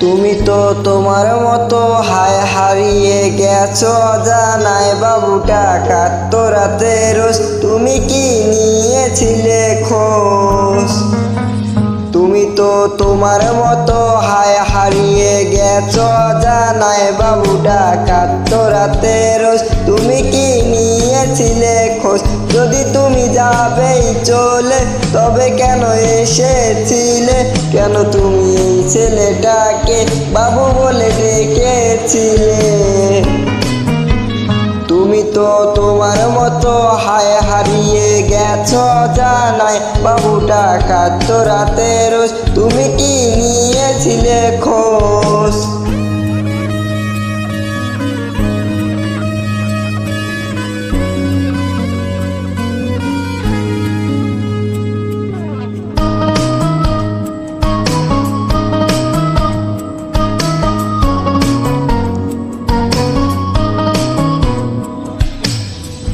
তুমি তো তোমার মতো হায় হারিয়ে গেছো জানাই বাবুটা কাঁদতো রাতে রোজ। তুমি কি নিয়েছিলে খোঁজ? তুমি তো তোমার মতো হায় হারিয়ে গেছো জানাই বাবুটা কাঁদতো রাতে রোজ। তুমি কি নিয়েছিলে খোঁজ? যদি তুমি যাবেই চলে তবে কেন এসেছিলে? কেন তুমি এই ছেলেটাকে বাবু বলে ডেকেছিলে? তুমি তো তোমার মতো হায় হারিয়ে গেছো জানাই বাবুটা কাঁদতো রাতে রোজ। তুমি কি নিয়েছিলে খোঁজ?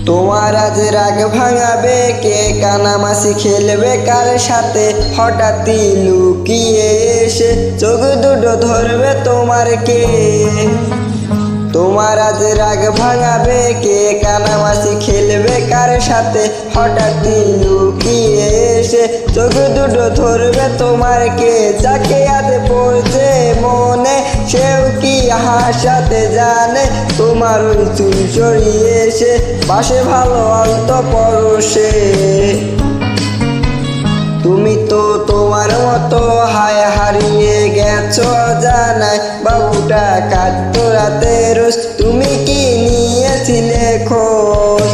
তোমার আজ রাগ ভাঙাবে কে? কানামাছি খেলবে কার সাথে? হঠাৎই লুকিয়ে এসে চোখ দুটো ধরবে তোমার কে? তোমার আজ রাগ ভাঙাবে কে? কানামাছি খেলবে কার সাথে? হঠাৎই লুকিয়ে এসে চোখ দুটো ধরবে তোমার কে? যাকে আজ পড়ছে মনে সেও কি হাসাতে জানে? তোমার ওই চুল সরিয়ে এসে বাসে ভালো আলতো পরশে। তুমি তো তোমার মতো হায় হারিয়ে গেছো জানাই বাবুটা কাঁদতো রাতে রোজ। তুমি কি নিয়েছিলে খোঁজ?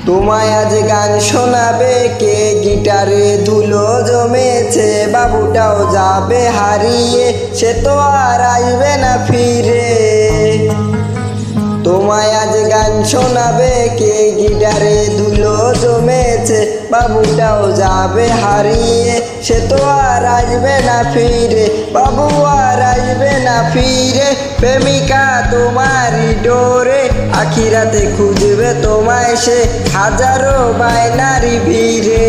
তোমায় আজ গান শোনাবে কে? গিটারে ধুলো জমেছে বাবুটাও যাবে হারিয়ে, সে তো আর আসবে না ফিরে। তোমায় আজ গান শোনাবে কে? গিটারে ধুলো জমেছে বাবুটাও যাবে হারিয়ে, সে তো আর আসবে না ফিরে। বাবু আর আসবে না ফিরে। প্রেমিকা তোমারই ডোরে আখিরাতে খুঁজবে তোমায় সে হাজারো বায়নারি ভিড়ে।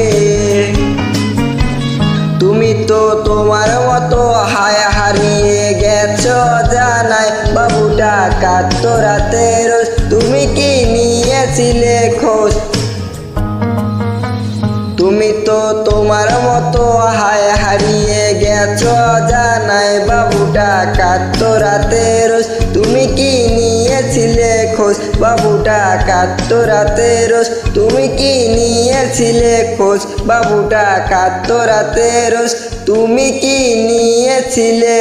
তুমি তো তোমার মতো হায় হারিয়ে গেছো জানাই বাবুটা কাঁদতো রাতে রোজ। তুমি কি নিয়েছিলে খোঁজ? তুমি তো তোমার মতো হায় হারিয়ে গেছো জানাই বাবুটা কাঁদতো রাতে রোজ। তুমি কি নিয়েছিলে খোঁজ? বাবুটা কাঁদতো রাতে রোজ। তুমি কি নিয়েছিলে খোঁজ? বাবুটা কাঁদতো রাতে রোজ। তুমি কি নিয়েছিলে?